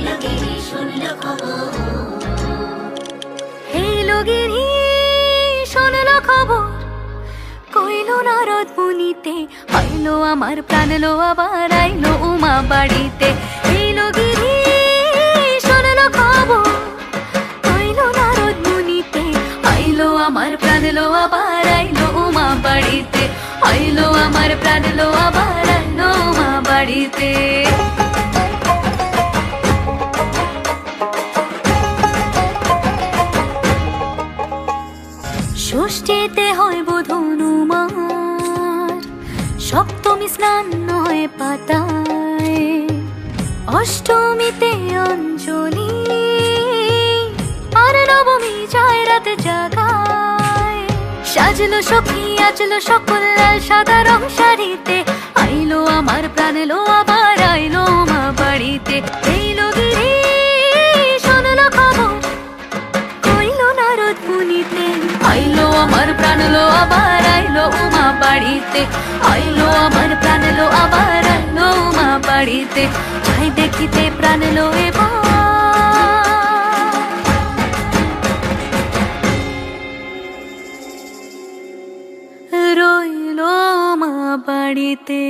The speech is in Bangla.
লোগিরি শুনলো খবর, কইলো নারদ মুনিতে, আইলো আমার প্রাণ লো আবার আইলো উমা বাড়িতে। এই লোগিরি শুনলো খবর, কইলো নারদ মুনিতে, আইলো আমার প্রাণ লো আবার আইলো উমা বাড়িতে, আইলো আমার প্রাণ লো আবার আইলো উমা বাড়িতে। ষষ্ঠীতে হয় বোধনুমার, সপ্তমী স্নান হয় পাতায়, অষ্টমীতে অঞ্জলি, আর নবমী যায় রাত জাগায়। সাজলো সখী আজলো সকল লাল সাদা রং শাড়িতে, আইলো আমার প্রাণ লো আবার আইলো মা বাড়িতে। এই লোগিরি শুনলো খবর, কইলো নারদ মুনিতে, আইলো আমার প্রাণ লো আবার আইলো উমা বাড়িতে, আইলো আমার প্রাণ লো আবার আইলো উমা বাড়িতে। যাই দেখিতে প্রাণ লো এবার রইলো মা বাড়িতে।